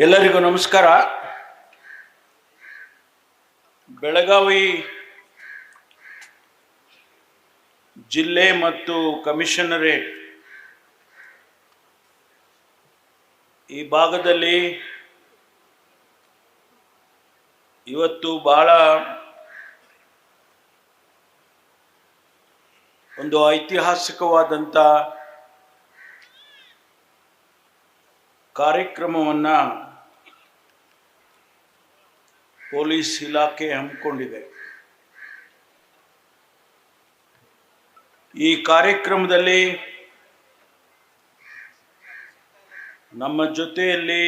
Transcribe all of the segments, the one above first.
ಎಲ್ಲರಿಗೂ ನಮಸ್ಕಾರ. ಬೆಳಗಾವಿ ಜಿಲ್ಲೆ ಮತ್ತು ಕಮಿಷನರೇಟ್ ಈ ಭಾಗದಲ್ಲಿ ಇವತ್ತು ಬಹಳ ಒಂದು ಐತಿಹಾಸಿಕವಾದಂಥ ಕಾರ್ಯಕ್ರಮವನ್ನು ಪೊಲೀಸ್ ಇಲಾಖೆ ಹಮ್ಮಿಕೊಂಡಿದೆ. ಈ ಕಾರ್ಯಕ್ರಮದಲ್ಲಿ ನಮ್ಮ ಜೊತೆಯಲ್ಲಿ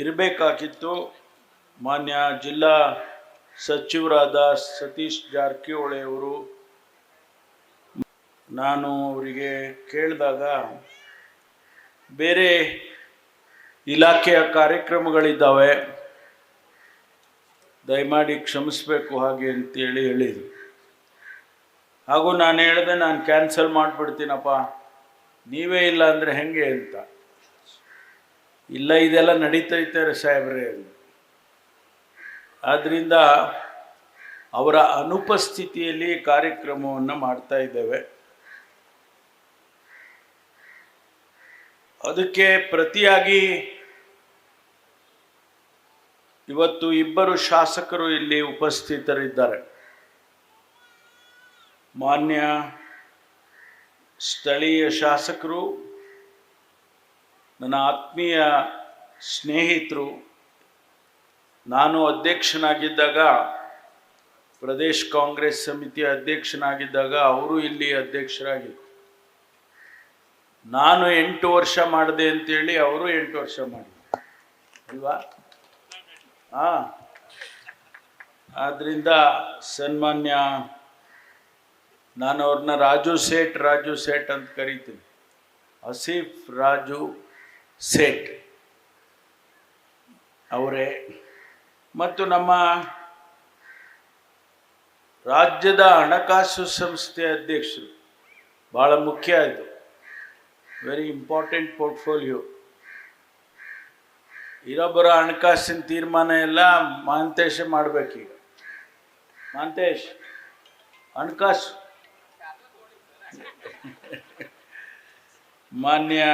ಇರಬೇಕಾಗಿತ್ತು ಮಾನ್ಯ ಜಿಲ್ಲಾ ಸಚಿವರಾದ ಸತೀಶ್ ಜಾರಕಿಹೊಳಿ ಅವರು. ನಾನು ಅವರಿಗೆ ಕೇಳಿದಾಗ ಬೇರೆ ಇಲಾಖೆಯ ಕಾರ್ಯಕ್ರಮಗಳಿದ್ದಾವೆ, ದಯಮಾಡಿ ಕ್ಷಮಿಸಬೇಕು ಹಾಗೆ ಅಂತೇಳಿ ಹೇಳಿದರು. ಹಾಗೂ ನಾನು ಹೇಳಿದೆ, ನಾನು ಕ್ಯಾನ್ಸಲ್ ಮಾಡಿಬಿಡ್ತೀನಪ್ಪ, ನೀವೇ ಇಲ್ಲ ಅಂದರೆ ಹೆಂಗೆ ಅಂತ. ಇಲ್ಲ, ಇದೆಲ್ಲ ನಡೀತೈತೆ ಸಾಹೇಬ್ರೆ. ಆದ್ದರಿಂದ ಅವರ ಅನುಪಸ್ಥಿತಿಯಲ್ಲಿ ಕಾರ್ಯಕ್ರಮವನ್ನು ಮಾಡ್ತಾ ಇದ್ದೇವೆ. ಅದಕ್ಕೆ ಪ್ರತಿಯಾಗಿ ಇವತ್ತು ಇಬ್ಬರು ಶಾಸಕರು ಇಲ್ಲಿ ಉಪಸ್ಥಿತರಿದ್ದಾರೆ. ಮಾನ್ಯ ಸ್ಥಳೀಯ ಶಾಸಕರು, ನನ್ನ ಆತ್ಮೀಯ ಸ್ನೇಹಿತರು. ನಾನು ಅಧ್ಯಕ್ಷನಾಗಿದ್ದಾಗ, ಪ್ರದೇಶ್ ಕಾಂಗ್ರೆಸ್ ಸಮಿತಿಯ ಅಧ್ಯಕ್ಷನಾಗಿದ್ದಾಗ ಅವರು ಇಲ್ಲಿ ಅಧ್ಯಕ್ಷರಾಗಿದ್ದರು. ನಾನು 8 ವರ್ಷ ಮಾಡಿದೆ ಅಂತೇಳಿ ಅವರು 8 ವರ್ಷ ಮಾಡಿದ್ರು ಅಲ್ವಾ? ಆದ್ದರಿಂದ ಸನ್ಮಾನ್ಯ, ನಾನು ಅವ್ರನ್ನ ರಾಜು ಸೇಠ್ ಅಂತ ಕರಿತೀನಿ, ಆಸಿಫ್ ರಾಜು ಸೇಠ್ ಅವರೇ. ಮತ್ತು ನಮ್ಮ ರಾಜ್ಯದ ಹಣಕಾಸು ಸಂಸ್ಥೆ ಅಧ್ಯಕ್ಷರು, ಭಾಳ ಮುಖ್ಯ ಇದು, ವೆರಿ ಇಂಪಾರ್ಟೆಂಟ್ ಪೋರ್ಟ್ಫೋಲಿಯೋ. ಇರೊಬ್ಬರ ಹಣಕಾಸಿನ ತೀರ್ಮಾನ ಎಲ್ಲ ಮಹಾಂತೇಶ ಮಾಡಬೇಕೀಗ. ಮಹಾಂತೇಶ್ ಹಣಕಾಸು ಮಾನ್ಯ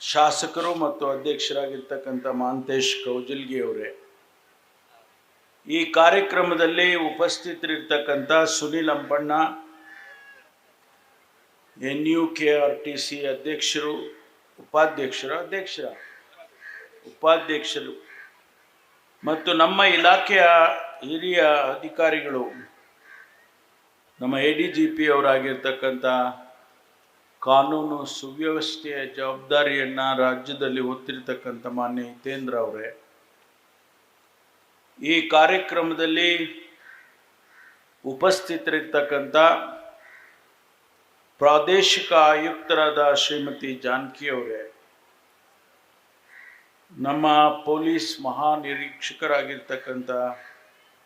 ಶಾಸಕರು ಮತ್ತು ಅಧ್ಯಕ್ಷರಾಗಿರ್ತಕ್ಕಂಥ ಮಹಾಂತೇಶ್ ಕೌಜಲ್ಗಿ ಅವರೇ. ಈ ಕಾರ್ಯಕ್ರಮದಲ್ಲಿ ಉಪಸ್ಥಿತರಿರ್ತಕ್ಕಂಥ ಸುನಿಲ್ ಅಂಬಣ್ಣ, NUKRTC ಅಧ್ಯಕ್ಷರು, ಉಪಾಧ್ಯಕ್ಷರು ಮತ್ತು ನಮ್ಮ ಇಲಾಖೆಯ ಹಿರಿಯ ಅಧಿಕಾರಿಗಳು, ನಮ್ಮ ADGP ಅವರಾಗಿರ್ತಕ್ಕಂಥ ಕಾನೂನು ಸುವ್ಯವಸ್ಥೆಯ ಜವಾಬ್ದಾರಿಯನ್ನು ರಾಜ್ಯದಲ್ಲಿ ಹೊತ್ತಿರ್ತಕ್ಕಂಥ ಮಾನ್ಯ ಹಿತೇಂದ್ರ ಅವರೇ. ಈ ಕಾರ್ಯಕ್ರಮದಲ್ಲಿ ಉಪಸ್ಥಿತರಿರ್ತಕ್ಕಂಥ ಪ್ರಾದೇಶಿಕ ಆಯುಕ್ತರಾದ ಶ್ರೀಮತಿ ಜಾನಕಿ ಅವರೇ, ನಮ್ಮ ಪೊಲೀಸ್ ಮಹಾನಿರೀಕ್ಷಕರಾಗಿರ್ತಕ್ಕಂಥ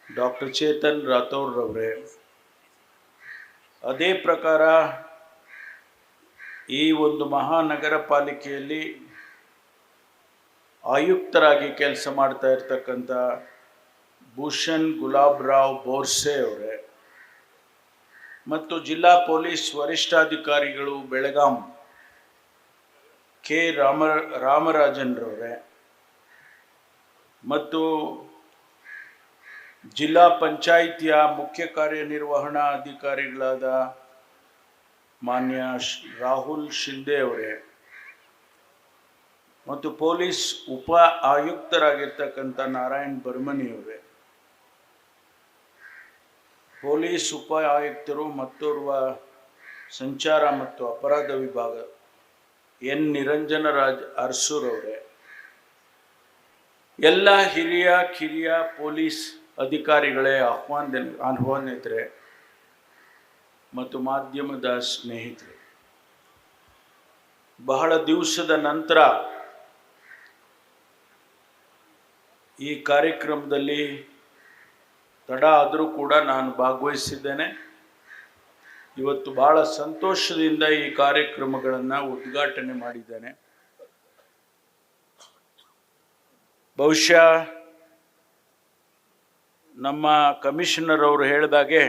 ಡಾಕ್ಟರ್ ಚೇತನ್ ರಾಥೋಡ್ ಅವರೇ, ಅದೇ ಪ್ರಕಾರ ಈ ಒಂದು ಮಹಾನಗರ ಪಾಲಿಕೆಯಲ್ಲಿ ಆಯುಕ್ತರಾಗಿ ಕೆಲಸ ಮಾಡ್ತಾ ಇರ್ತಕ್ಕಂಥ ಭೂಷಣ್ ಗುಲಾಬ್ರಾವ್ ಬೋರ್ಸೆ ಅವರೇ, ಮತ್ತು ಜಿಲ್ಲಾ ಪೊಲೀಸ್ ವರಿಷ್ಠಾಧಿಕಾರಿಗಳು ಬೆಳಗಾಂ ಕೆ ರಾಮರಾಜನ್ರವರೇ, ಮತ್ತು ಜಿಲ್ಲಾ ಪಂಚಾಯಿತಿಯ ಮುಖ್ಯ ಕಾರ್ಯನಿರ್ವಹಣಾ ಅಧಿಕಾರಿಗಳಾದ ಮಾನ್ಯ ರಾಹುಲ್ ಶಿಂದೆ ಅವರೇ, ಮತ್ತು ಪೊಲೀಸ್ ಉಪ ಆಯುಕ್ತರಾಗಿರ್ತಕ್ಕಂಥ ನಾರಾಯಣ್ ಬರ್ಮನಿ ಅವರೇ, ಪೊಲೀಸ್ ಉಪ ಆಯುಕ್ತರು ಮತ್ತೋರ್ವ ಸಂಚಾರ ಮತ್ತು ಅಪರಾಧ ವಿಭಾಗ N ನಿರಂಜನರಾಜ್ ಅರ್ಸೂರ್ ಅವರೇ, ಎಲ್ಲ ಹಿರಿಯ ಕಿರಿಯ ಪೊಲೀಸ್ ಅಧಿಕಾರಿಗಳೇ, ಆಹ್ವಾನಿತರೆ ಮತ್ತು ಮಾಧ್ಯಮದ ಸ್ನೇಹಿತರೆ, ಬಹಳ ದಿವಸದ ನಂತರ ಈ ಕಾರ್ಯಕ್ರಮದಲ್ಲಿ ತಡ ಆದರೂ ಕೂಡ ನಾನು ಭಾಗವಹಿಸಿದ್ದೇನೆ. ಇವತ್ತು ಬಹಳ ಸಂತೋಷದಿಂದ ಈ ಕಾರ್ಯಕ್ರಮಗಳನ್ನು ಉದ್ಘಾಟನೆ ಮಾಡಿದ್ದೇನೆ. ಬಹುಶಃ ನಮ್ಮ ಕಮಿಷನರ್ ಅವರು ಹೇಳಿದಾಗೆ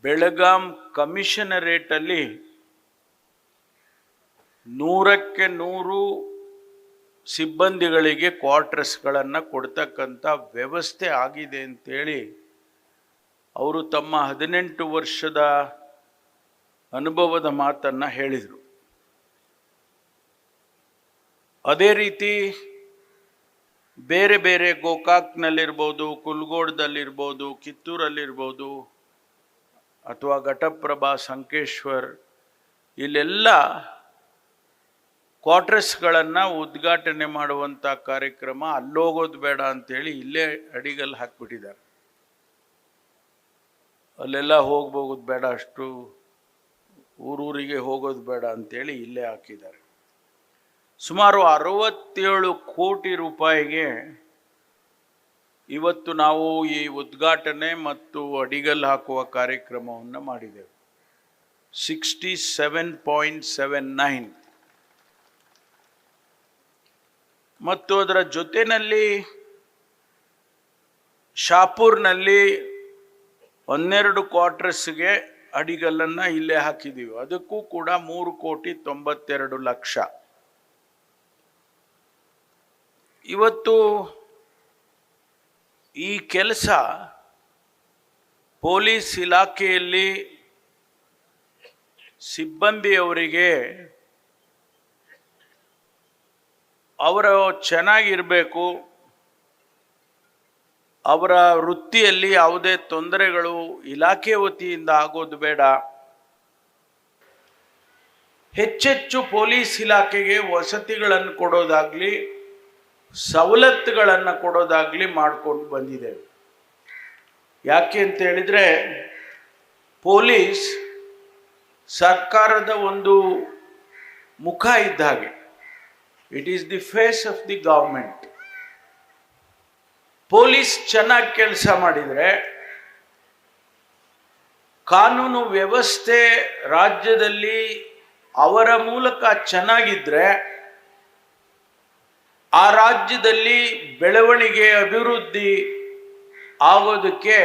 ಬೆಳಗಾಂ ಕಮಿಷನರೇಟಲ್ಲಿ 100ಕ್ಕೆ 100 ಸಿಬ್ಬಂದಿಗಳಿಗೆ ಕ್ವಾರ್ಟರ್ಸ್ಗಳನ್ನು ಕೊಡ್ತಕ್ಕಂಥ ವ್ಯವಸ್ಥೆ ಆಗಿದೆ ಅಂತೇಳಿ ಅವರು ತಮ್ಮ 18 ವರ್ಷದ ಅನುಭವದ ಮಾತನ್ನು ಹೇಳಿದರು. ಅದೇ ರೀತಿ ಬೇರೆ ಬೇರೆ ಗೋಕಾಕ್ನಲ್ಲಿರ್ಬೋದು, ಕುಲ್ಗೋಡ್ದಲ್ಲಿರ್ಬೋದು, ಕಿತ್ತೂರಲ್ಲಿರ್ಬೋದು ಅಥವಾ ಘಟಪ್ರಭಾ, ಸಂಕೇಶ್ವರ್, ಇಲ್ಲೆಲ್ಲ ಕ್ವಾರ್ಟರ್ಸ್ಗಳನ್ನು ಉದ್ಘಾಟನೆ ಮಾಡುವಂಥ ಕಾರ್ಯಕ್ರಮ ಅಲ್ಲೋಗೋದು ಬೇಡ ಅಂಥೇಳಿ ಇಲ್ಲೇ ಅಡಿಗಲ್ಲಿ ಹಾಕ್ಬಿಟ್ಟಿದ್ದಾರೆ. ಅಲ್ಲೆಲ್ಲ ಹೋಗೋದು ಬೇಡ, ಅಷ್ಟು ಊರೂರಿಗೆ ಹೋಗೋದು ಬೇಡ ಅಂಥೇಳಿ ಇಲ್ಲೇ ಹಾಕಿದ್ದಾರೆ. ಸುಮಾರು 67 ಕೋಟಿ ರೂಪಾಯಿಗೆ ಇವತ್ತು ನಾವು ಈ ಉದ್ಘಾಟನೆ ಮತ್ತು ಅಡಿಗಲ್ ಹಾಕುವ ಕಾರ್ಯಕ್ರಮವನ್ನು ಮಾಡಿದೆವು. 67.79 ಮತ್ತು ಅದರ ಜೊತೆಯಲ್ಲಿ ಶಾಪೂರ್ನಲ್ಲಿ 12 ಕ್ವಾರ್ಟರ್ಸ್ಗೆ ಅಡಿಗಲ್ಲನ್ನು ಇಲ್ಲೇ ಹಾಕಿದ್ದೀವಿ. ಅದಕ್ಕೂ ಕೂಡ 3,92,00,000. ಇವತ್ತು ಈ ಕೆಲಸ ಪೊಲೀಸ್ ಇಲಾಖೆಯಲ್ಲಿ ಸಿಬ್ಬಂದಿಯವರಿಗೆ ಅವರು ಚೆನ್ನಾಗಿರಬೇಕು, ಅವರ ವೃತ್ತಿಯಲ್ಲಿ ಯಾವುದೇ ತೊಂದರೆಗಳು ಇಲಾಖೆ ವತಿಯಿಂದ ಆಗೋದು ಬೇಡ, ಹೆಚ್ಚೆಚ್ಚು ಪೊಲೀಸ್ ಇಲಾಖೆಗೆ ವಸತಿಗಳನ್ನು ಕೊಡೋದಾಗ್ಲಿ, ಸವಲತ್ತುಗಳನ್ನು ಕೊಡೋದಾಗ್ಲಿ ಮಾಡ್ಕೊಂಡು ಬಂದಿದ್ದೇವೆ. ಯಾಕೆ ಅಂತ ಹೇಳಿದರೆ ಪೊಲೀಸ್ ಸರ್ಕಾರದ ಒಂದು ಮುಖ ಇದ್ದ ಹಾಗೆ. It is the face of the government. Police ಚೆನ್ನಾಗಿ ಕೆಲಸ ಮಾಡಿದರೆ, ಕಾನೂನು ವ್ಯವಸ್ಥೆ ರಾಜ್ಯದಲ್ಲಿ ಅವರ ಮೂಲಕ ಚೆನ್ನಾಗಿದ್ದರೆ ಆ ರಾಜ್ಯದಲ್ಲಿ ಬೆಳವಣಿಗೆ, ಅಭಿವೃದ್ಧಿ ಆಗೋದಕ್ಕೆ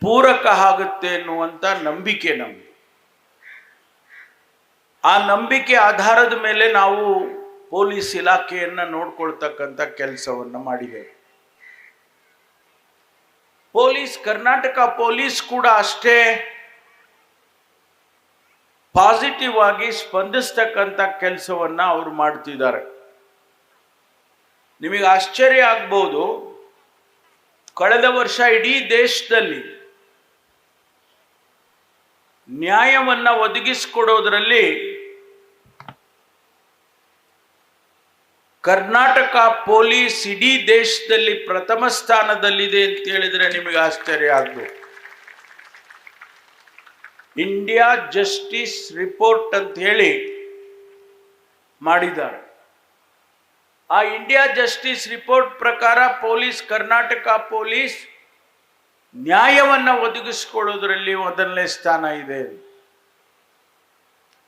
ಪೂರಕ ಆಗುತ್ತೆ ಎನ್ನುವಂಥ ನಂಬಿಕೆ ನಮ್ಮದು. ಆ ನಂಬಿಕೆ ಆಧಾರದ ಮೇಲೆ ನಾವು ಪೊಲೀಸ್ ಇಲಾಖೆಯನ್ನು ನೋಡ್ಕೊಳ್ತಕ್ಕಂಥ ಕೆಲಸವನ್ನು ಮಾಡಿದ್ದೇವೆ. ಕರ್ನಾಟಕ ಪೊಲೀಸ್ ಕೂಡ ಅಷ್ಟೇ ಪಾಸಿಟಿವ್ ಆಗಿ ಸ್ಪಂದಿಸ್ತಕ್ಕಂಥ ಕೆಲಸವನ್ನು ಅವರು ಮಾಡ್ತಿದ್ದಾರೆ. ನಿಮಗೆ ಆಶ್ಚರ್ಯ ಆಗ್ಬೋದು, ಕಳೆದ ವರ್ಷ ಇಡೀ ದೇಶದಲ್ಲಿ ನ್ಯಾಯವನ್ನು ಒದಗಿಸಿಕೊಡೋದ್ರಲ್ಲಿ ಕರ್ನಾಟಕ ಪೊಲೀಸ್ ಇಡೀ ದೇಶದಲ್ಲಿ ಪ್ರಥಮ ಸ್ಥಾನದಲ್ಲಿದೆ ಅಂತ ಹೇಳಿದ್ರೆ ನಿಮಗೆ ಆಶ್ಚರ್ಯ ಆಗ್ಬೋದು. ಇಂಡಿಯಾ ಜಸ್ಟಿಸ್ ರಿಪೋರ್ಟ್ ಅಂತ ಹೇಳಿ ಮಾಡಿದ್ದಾರೆ. ಆ ಇಂಡಿಯಾ ಜಸ್ಟಿಸ್ ರಿಪೋರ್ಟ್ ಪ್ರಕಾರ ಕರ್ನಾಟಕ ಪೊಲೀಸ್ ನ್ಯಾಯವನ್ನು ಒದಗಿಸಿಕೊಳ್ಳೋದ್ರಲ್ಲಿ ಮೊದಲನೇ ಸ್ಥಾನ ಇದೆ.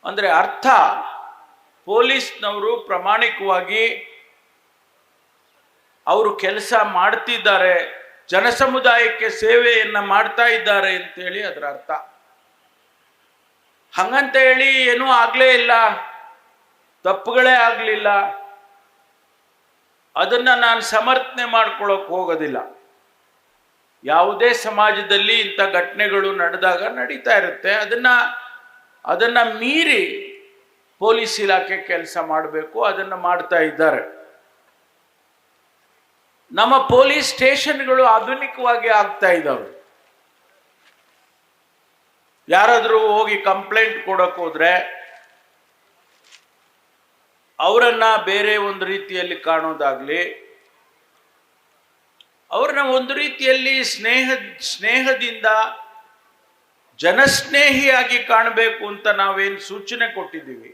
ಅಂದರೆ ಅರ್ಥ, ಪೊಲೀಸ್ನವರು ಪ್ರಾಮಾಣಿಕವಾಗಿ ಅವರು ಕೆಲಸ ಮಾಡ್ತಿದ್ದಾರೆ, ಜನಸಮುದಾಯಕ್ಕೆ ಸೇವೆಯನ್ನು ಮಾಡ್ತಾ ಇದ್ದಾರೆ ಅಂತೇಳಿ ಅದರ ಅರ್ಥ. ಹಂಗಂತ ಹೇಳಿ ಏನೂ ಆಗಲೇ ಇಲ್ಲ, ತಪ್ಪುಗಳೇ ಆಗಲಿಲ್ಲ, ಅದನ್ನು ನಾನು ಸಮರ್ಥನೆ ಮಾಡ್ಕೊಳ್ಳೋಕೆ ಹೋಗೋದಿಲ್ಲ. ಯಾವುದೇ ಸಮಾಜದಲ್ಲಿ ಇಂಥ ಘಟನೆಗಳು ನಡೆದಾಗ ನಡೀತಾ ಇರುತ್ತೆ. ಅದನ್ನು ಮೀರಿ ಪೊಲೀಸ್ ಇಲಾಖೆ ಕೆಲಸ ಮಾಡಬೇಕು, ಅದನ್ನು ಮಾಡ್ತಾ ಇದ್ದಾರೆ. ನಮ್ಮ ಪೊಲೀಸ್ ಸ್ಟೇಷನ್ಗಳು ಆಧುನಿಕವಾಗಿ ಆಗ್ತಾ ಇದ್ದಾವೆ. ಯಾರಾದರೂ ಹೋಗಿ ಕಂಪ್ಲೇಂಟ್ ಕೊಡೋಕೆ ಹೋದ್ರೆ ಅವರನ್ನ ಬೇರೆ ಒಂದು ರೀತಿಯಲ್ಲಿ ಕಾಣೋದಾಗ್ಲಿ, ಅವ್ರನ್ನ ಒಂದು ರೀತಿಯಲ್ಲಿ ಸ್ನೇಹದಿಂದ ಜನಸ್ನೇಹಿಯಾಗಿ ಕಾಣಬೇಕು ಅಂತ ನಾವೇನು ಸೂಚನೆ ಕೊಟ್ಟಿದ್ದೀವಿ,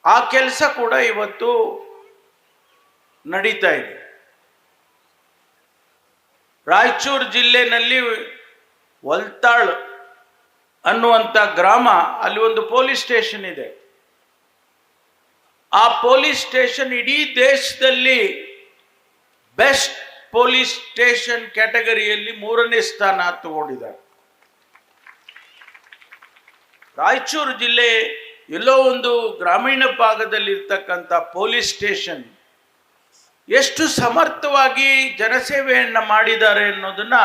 ಆ ಕೆಲಸ ಕೂಡ ಇವತ್ತು ನಡೀತಾ ಇದೆ. ರಾಯಚೂರು ಜಿಲ್ಲೆನಲ್ಲಿ ವಲ್ತಾಳ್ ಅನ್ನುವಂಥ ಗ್ರಾಮ, ಅಲ್ಲಿ ಒಂದು ಪೊಲೀಸ್ ಸ್ಟೇಷನ್ ಇದೆ. ಆ ಪೊಲೀಸ್ ಸ್ಟೇಷನ್ ಇಡೀ ದೇಶದಲ್ಲಿ ಬೆಸ್ಟ್ ಪೊಲೀಸ್ ಸ್ಟೇಷನ್ ಕ್ಯಾಟಗರಿಯಲ್ಲಿ 3ನೇ ಸ್ಥಾನ ತಗೊಂಡಿದ್ದಾರೆ. ರಾಯಚೂರು ಜಿಲ್ಲೆ ಎಲ್ಲೋ ಒಂದು ಗ್ರಾಮೀಣ ಭಾಗದಲ್ಲಿರ್ತಕ್ಕಂಥ ಪೊಲೀಸ್ ಸ್ಟೇಷನ್ ಎಷ್ಟು ಸಮರ್ಥವಾಗಿ ಜನಸೇವೆಯನ್ನು ಮಾಡಿದ್ದಾರೆ ಅನ್ನೋದನ್ನ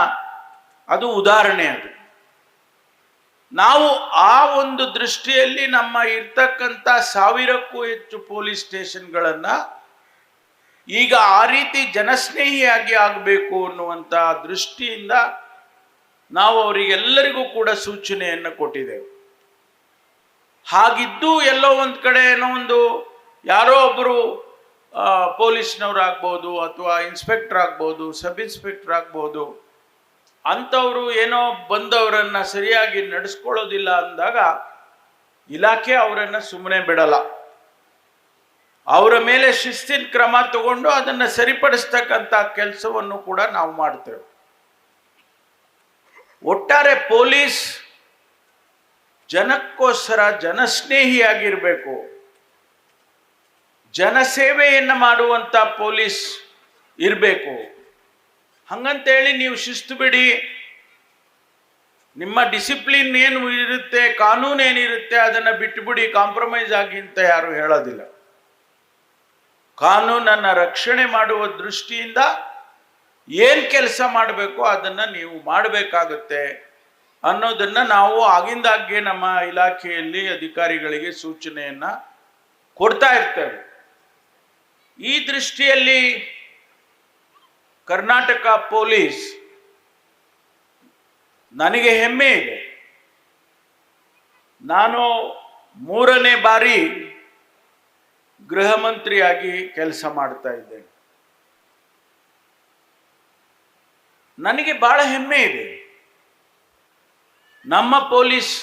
ಅದು ಉದಾಹರಣೆ. ಅದು ನಾವು ಆ ಒಂದು ದೃಷ್ಟಿಯಲ್ಲಿ ನಮ್ಮ ಇರ್ತಕ್ಕಂಥ 1000ಕ್ಕೂ ಹೆಚ್ಚು ಪೊಲೀಸ್ ಸ್ಟೇಷನ್ಗಳನ್ನು ಈಗ ಆ ರೀತಿ ಜನಸ್ನೇಹಿಯಾಗಿ ಆಗಬೇಕು ಅನ್ನುವಂಥ ದೃಷ್ಟಿಯಿಂದ ನಾವು ಅವರಿಗೆಲ್ಲರಿಗೂ ಕೂಡ ಸೂಚನೆಯನ್ನು ಕೊಟ್ಟಿದ್ದೇವೆ. ಹಾಗಿದ್ದು ಎಲ್ಲೋ ಒಂದು ಕಡೆ ಏನೋ ಒಂದು ಯಾರೋ ಒಬ್ಬರು ಪೊಲೀಸ್ನವ್ರಾಗ್ಬೋದು ಅಥವಾ ಇನ್ಸ್ಪೆಕ್ಟರ್ ಆಗ್ಬೋದು, ಸಬ್ ಇನ್ಸ್ಪೆಕ್ಟರ್ ಆಗ್ಬೋದು, ಅಂಥವರು ಏನೋ ಬಂದವರನ್ನು ಸರಿಯಾಗಿ ನಡೆಸ್ಕೊಳ್ಳೋದಿಲ್ಲ ಅಂದಾಗ ಇಲಾಖೆ ಅವರನ್ನು ಸುಮ್ಮನೆ ಬಿಡಲ್ಲ. ಅವರ ಮೇಲೆ ಶಿಸ್ತಿನ ಕ್ರಮ ತಗೊಂಡು ಅದನ್ನು ಸರಿಪಡಿಸ್ತಕ್ಕಂಥ ಕೆಲಸವನ್ನು ಕೂಡ ನಾವು ಮಾಡ್ತೇವೆ. ಒಟ್ಟಾರೆ ಪೊಲೀಸ್ ಜನಕ್ಕೋಸ್ಕರ ಜನಸ್ನೇಹಿಯಾಗಿರಬೇಕು, ಜನಸೇವೆಯನ್ನು ಮಾಡುವಂಥ ಪೊಲೀಸ್ ಇರಬೇಕು. ಹಂಗಂತೇಳಿ ನೀವು ಶಿಸ್ತು ಬಿಡಿ, ನಿಮ್ಮ ಡಿಸಿಪ್ಲಿನ್ ಏನು ಇರುತ್ತೆ, ಕಾನೂನು ಏನಿರುತ್ತೆ ಅದನ್ನು ಬಿಟ್ಟುಬಿಡಿ, ಕಾಂಪ್ರಮೈಸ್ ಆಗಿ ಅಂತ ಯಾರು ಹೇಳೋದಿಲ್ಲ. ಕಾನೂನನ್ನು ರಕ್ಷಣೆ ಮಾಡುವ ದೃಷ್ಟಿಯಿಂದ ಏನು ಕೆಲಸ ಮಾಡಬೇಕು ಅದನ್ನು ನೀವು ಮಾಡಬೇಕಾಗುತ್ತೆ ಅನ್ನೋದನ್ನು ನಾವು ಆಗಿಂದಾಗ್ಗೆ ನಮ್ಮ ಇಲಾಖೆಯಲ್ಲಿ ಅಧಿಕಾರಿಗಳಿಗೆ ಸೂಚನೆಯನ್ನು ಕೊಡ್ತಾ ಇರ್ತೇವೆ. ಈ ದೃಷ್ಟಿಯಲ್ಲಿ ಕರ್ನಾಟಕ ಪೊಲೀಸ್ ನನಗೆ ಹೆಮ್ಮೆ ಇದೆ. ನಾನು 3ನೇ ಬಾರಿ ಗೃಹ ಮಂತ್ರಿಯಾಗಿ ಕೆಲಸ ಮಾಡ್ತಾ ಇದ್ದೇನೆ. ನನಗೆ ಬಹಳ ಹೆಮ್ಮೆ ಇದೆ. ನಮ್ಮ ಪೊಲೀಸ್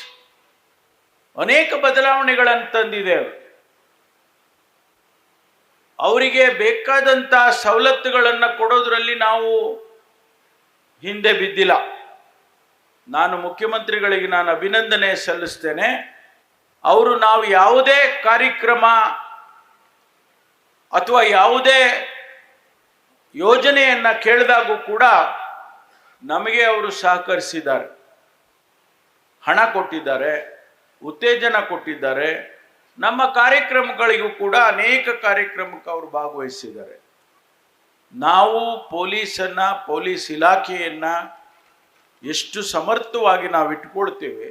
ಅನೇಕ ಬದಲಾವಣೆಗಳನ್ನು ತಂದಿದ್ದೇವೆ. ಅವರಿಗೆ ಬೇಕಾದಂಥ ಸವಲತ್ತುಗಳನ್ನು ಕೊಡೋದ್ರಲ್ಲಿ ನಾವು ಹಿಂದೆ ಬಿದ್ದಿಲ್ಲ. ನಾನು ಮುಖ್ಯಮಂತ್ರಿಗಳಿಗೆ ನಾನು ಅಭಿನಂದನೆ ಸಲ್ಲಿಸ್ತೇನೆ. ಅವರು ನಾವು ಯಾವುದೇ ಕಾರ್ಯಕ್ರಮ ಅಥವಾ ಯಾವುದೇ ಯೋಜನೆಯನ್ನು ಕೇಳಿದಾಗೂ ಕೂಡ ನಮಗೆ ಅವರು ಸಹಕರಿಸಿದ್ದಾರೆ, ಹಣ ಕೊಟ್ಟಿದ್ದಾರೆ, ಉತ್ತೇಜನ ಕೊಟ್ಟಿದ್ದಾರೆ. ನಮ್ಮ ಕಾರ್ಯಕ್ರಮಗಳಿಗೂ ಕೂಡ ಅನೇಕ ಕಾರ್ಯಕ್ರಮಕ್ಕೆ ಅವರು ಭಾಗವಹಿಸಿದ್ದಾರೆ. ನಾವು ಪೊಲೀಸನ್ನು, ಪೊಲೀಸ್ ಇಲಾಖೆಯನ್ನು ಎಷ್ಟು ಸಮರ್ಥವಾಗಿ ನಾವು ಇಟ್ಕೊಳ್ತೇವೆ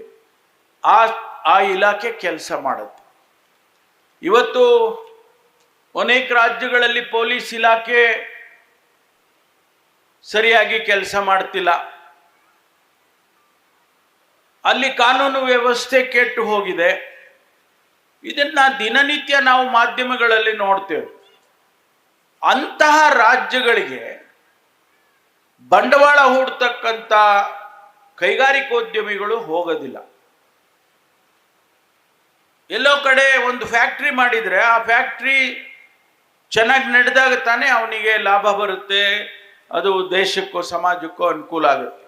ಆ ಇಲಾಖೆ ಕೆಲಸ ಮಾಡುತ್ತೆ. ಇವತ್ತು ಅನೇಕ ರಾಜ್ಯಗಳಲ್ಲಿ ಪೊಲೀಸ್ ಇಲಾಖೆ ಸರಿಯಾಗಿ ಕೆಲಸ ಮಾಡ್ತಿಲ್ಲ. ಅಲ್ಲಿ ಕಾನೂನು ವ್ಯವಸ್ಥೆ ಕೆಟ್ಟು ಹೋಗಿದೆ. ಇದನ್ನ ದಿನನಿತ್ಯ ನಾವು ಮಾಧ್ಯಮಗಳಲ್ಲಿ ನೋಡ್ತೇವೆ. ಅಂತಹ ರಾಜ್ಯಗಳಿಗೆ ಬಂಡವಾಳ ಹೂಡ್ತಕ್ಕಂಥ ಕೈಗಾರಿಕೋದ್ಯಮಿಗಳು ಹೋಗೋದಿಲ್ಲ. ಎಲ್ಲೋ ಕಡೆ ಒಂದು ಫ್ಯಾಕ್ಟ್ರಿ ಮಾಡಿದರೆ ಆ ಫ್ಯಾಕ್ಟ್ರಿ ಚೆನ್ನಾಗಿ ನಡೆದಾಗ ತಾನೇ ಅವನಿಗೆ ಲಾಭ ಬರುತ್ತೆ, ಅದು ದೇಶಕ್ಕೋ ಸಮಾಜಕ್ಕೋ ಅನುಕೂಲ ಆಗುತ್ತೆ.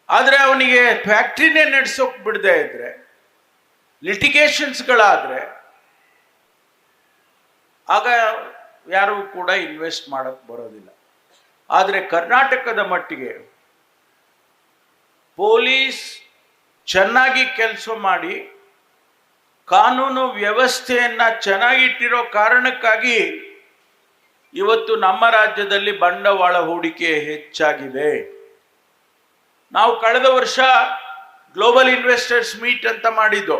ಆದರೆ ಅವನಿಗೆ ಫ್ಯಾಕ್ಟ್ರಿನೇ ನಡೆಸೋಕೆ ಬಿಡದೇ ಇದ್ರೆ, ಲಿಟಿಗೇಷನ್ಸ್ಗಳಾದರೆ ಆಗ ಯಾರೂ ಕೂಡ ಇನ್ವೆಸ್ಟ್ ಮಾಡೋಕ್ಕೆ ಬರೋದಿಲ್ಲ. ಆದರೆ ಕರ್ನಾಟಕದ ಮಟ್ಟಿಗೆ ಪೊಲೀಸ್ ಚೆನ್ನಾಗಿ ಕೆಲಸ ಮಾಡಿ ಕಾನೂನು ವ್ಯವಸ್ಥೆಯನ್ನು ಚೆನ್ನಾಗಿಟ್ಟಿರೋ ಕಾರಣಕ್ಕಾಗಿ ಇವತ್ತು ನಮ್ಮ ರಾಜ್ಯದಲ್ಲಿ ಬಂಡವಾಳ ಹೂಡಿಕೆ ಹೆಚ್ಚಾಗಿದೆ. ನಾವು ಕಳೆದ ವರ್ಷ ಗ್ಲೋಬಲ್ ಇನ್ವೆಸ್ಟರ್ಸ್ ಮೀಟ್ ಅಂತ ಮಾಡಿದ್ದು.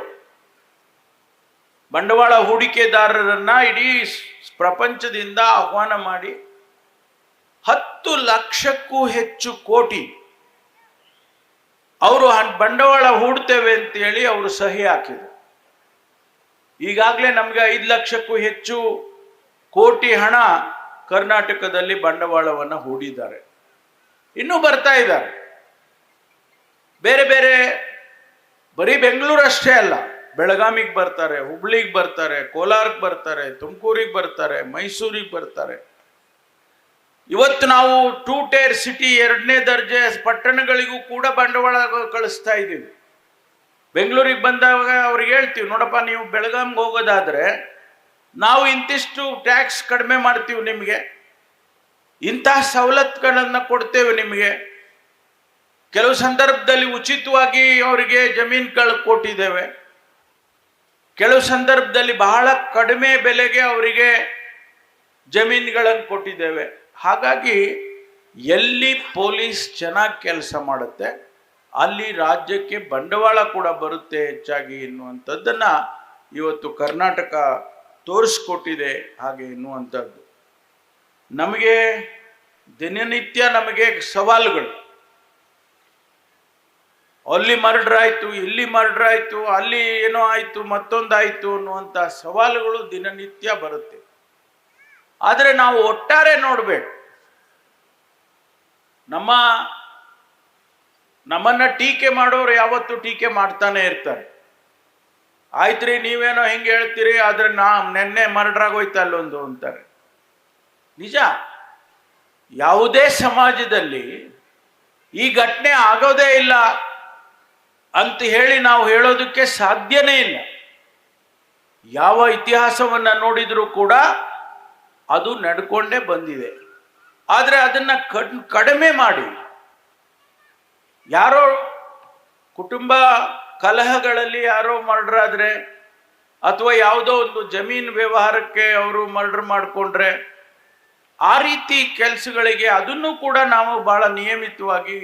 ಬಂಡವಾಳ ಹೂಡಿಕೆದಾರರನ್ನ ಇಡೀ ಪ್ರಪಂಚದಿಂದ ಆಹ್ವಾನ ಮಾಡಿ 10 ಲಕ್ಷಕ್ಕೂ ಹೆಚ್ಚು ಕೋಟಿ ಅವರು ಬಂಡವಾಳ ಹೂಡ್ತೇವೆ ಅಂತೇಳಿ ಅವರು ಸಹಿ ಹಾಕಿದರು. ಈಗಾಗಲೇ ನಮಗೆ 5 ಲಕ್ಷಕ್ಕೂ ಹೆಚ್ಚು ಕೋಟಿ ಹಣ ಕರ್ನಾಟಕದಲ್ಲಿ ಬಂಡವಾಳವನ್ನು ಹೂಡಿದ್ದಾರೆ. ಇನ್ನೂ ಬರ್ತಾ ಇದ್ದಾರೆ. ಬೇರೆ ಬೇರೆ ಬರೀ ಬೆಂಗಳೂರು ಅಷ್ಟೇ ಅಲ್ಲ, ಬೆಳಗಾವಿಗೆ ಬರ್ತಾರೆ, ಹುಬ್ಳಿಗೆ ಬರ್ತಾರೆ, ಕೋಲಾರಕ್ಕೆ ಬರ್ತಾರೆ, ತುಮಕೂರಿಗೆ ಬರ್ತಾರೆ, ಮೈಸೂರಿಗೆ ಬರ್ತಾರೆ. ಇವತ್ತು ನಾವು 2 ಟೈರ್ ಸಿಟಿ 2ನೇ ದರ್ಜೆ ಪಟ್ಟಣಗಳಿಗೂ ಕೂಡ ಬಂಡವಾಳ ಕಳಿಸ್ತಾ ಇದ್ದೀವಿ. ಬೆಂಗಳೂರಿಗೆ ಬಂದಾಗ ಅವ್ರಿಗೆ ಹೇಳ್ತೀವಿ, ನೋಡಪ್ಪ ನೀವು ಬೆಳಗಾವಿಗೆ ಹೋಗೋದಾದ್ರೆ ನಾವು ಇಂತಿಷ್ಟು ಟ್ಯಾಕ್ಸ್ ಕಡಿಮೆ ಮಾಡ್ತೀವಿ, ನಿಮಗೆ ಇಂತಹ ಸವಲತ್ತುಗಳನ್ನು ಕೊಡ್ತೇವೆ, ನಿಮಗೆ ಕೆಲವು ಸಂದರ್ಭದಲ್ಲಿ ಉಚಿತವಾಗಿ ಅವರಿಗೆ ಜಮೀನುಗಳು ಕೊಟ್ಟಿದ್ದೇವೆ, ಕೆಲವು ಸಂದರ್ಭದಲ್ಲಿ ಬಹಳ ಕಡಿಮೆ ಬೆಲೆಗೆ ಅವರಿಗೆ ಜಮೀನುಗಳನ್ನು ಕೊಟ್ಟಿದ್ದೇವೆ. ಹಾಗಾಗಿ ಎಲ್ಲಿ ಪೊಲೀಸ್ ಚೆನ್ನಾಗಿ ಕೆಲಸ ಮಾಡುತ್ತೆ ಅಲ್ಲಿ ರಾಜ್ಯಕ್ಕೆ ಬಂಡವಾಳ ಕೂಡ ಬರುತ್ತೆ ಹೆಚ್ಚಾಗಿ ಎನ್ನುವಂಥದ್ದನ್ನ ಇವತ್ತು ಕರ್ನಾಟಕ ತೋರಿಸ್ಕೊಟ್ಟಿದೆ. ಹಾಗೆ ಎನ್ನುವಂಥದ್ದು ನಮಗೆ ದಿನನಿತ್ಯ ನಮಗೆ ಸವಾಲುಗಳು, ಅಲ್ಲಿ ಮರ್ಡರ್ ಆಯಿತು, ಇಲ್ಲಿ ಮರ್ಡರ್ ಆಯಿತು, ಅಲ್ಲಿ ಏನೋ ಆಯಿತು, ಮತ್ತೊಂದಾಯಿತು ಅನ್ನುವಂಥ ಸವಾಲುಗಳು ದಿನನಿತ್ಯ ಬರುತ್ತೆ. ಆದರೆ ನಾವು ಒಟ್ಟಾರೆ ನೋಡಬೇಕು, ನಮ್ಮನ್ನ ಟೀಕೆ ಮಾಡೋರು ಯಾವತ್ತೂ ಟೀಕೆ ಮಾಡ್ತಾನೆ ಇರ್ತಾರೆ. ಆಯ್ತ್ರಿ, ನೀವೇನೋ ಹೆಂಗೆ ಹೇಳ್ತೀರಿ, ಆದ್ರೆ ನೆನ್ನೆ ಮರ್ಡರ್ ಆಗೋಯ್ತು ಅಲ್ಲೊಂದು ಅಂತಾರೆ. ನಿಜ, ಯಾವುದೇ ಸಮಾಜದಲ್ಲಿ ಈ ಘಟನೆ ಆಗೋದೇ ಇಲ್ಲ ಅಂತ ಹೇಳಿ ನಾವು ಹೇಳೋದಕ್ಕೆ ಸಾಧ್ಯನೇ ಇಲ್ಲ. ಯಾವ ಇತಿಹಾಸವನ್ನ ನೋಡಿದರೂ ಕೂಡ ಅದು ನಡ್ಕೊಂಡೇ ಬಂದಿದೆ. ಆದರೆ ಅದನ್ನ ಕಡಿಮೆ ಮಾಡಿ, ಯಾರೋ ಕುಟುಂಬ ಕಲಹಗಳಲ್ಲಿ ಯಾರೋ ಮರ್ಡರ್ ಆದ್ರೆ ಅಥವಾ ಯಾವುದೋ ಒಂದು ಜಮೀನು ವ್ಯವಹಾರಕ್ಕೆ ಅವರು ಮರ್ಡರ್ ಮಾಡಿಕೊಂಡ್ರೆ ಆ ರೀತಿ ಕೆಲಸಗಳಿಗೆ ಅದನ್ನು ಕೂಡ ನಾವು ಬಹಳ ನಿಯಮಿತವಾಗಿ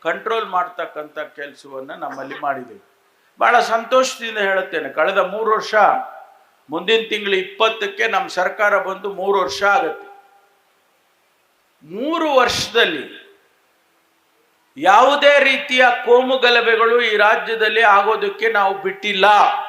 ಕಂಟ್ರೋಲ್ ಮಾಡ್ತಕ್ಕಂಥ ಕೆಲಸವನ್ನು ನಮ್ಮಲ್ಲಿ ಮಾಡಿದ್ದೇವೆ. ಬಹಳ ಸಂತೋಷದಿಂದ ಹೇಳುತ್ತೇನೆ, ಕಳೆದ 3 ವರ್ಷ, ಮುಂದಿನ ತಿಂಗಳು 20ಕ್ಕೆ ನಮ್ಮ ಸರ್ಕಾರ ಬಂದು 3 ವರ್ಷ ಆಗತ್ತೆ. 3 ವರ್ಷದಲ್ಲಿ ಯಾವುದೇ ರೀತಿಯ ಕೋಮು ಗಲಭೆಗಳು ಈ ರಾಜ್ಯದಲ್ಲಿ ಆಗೋದಕ್ಕೆ ನಾವು ಬಿಟ್ಟಿಲ್ಲ.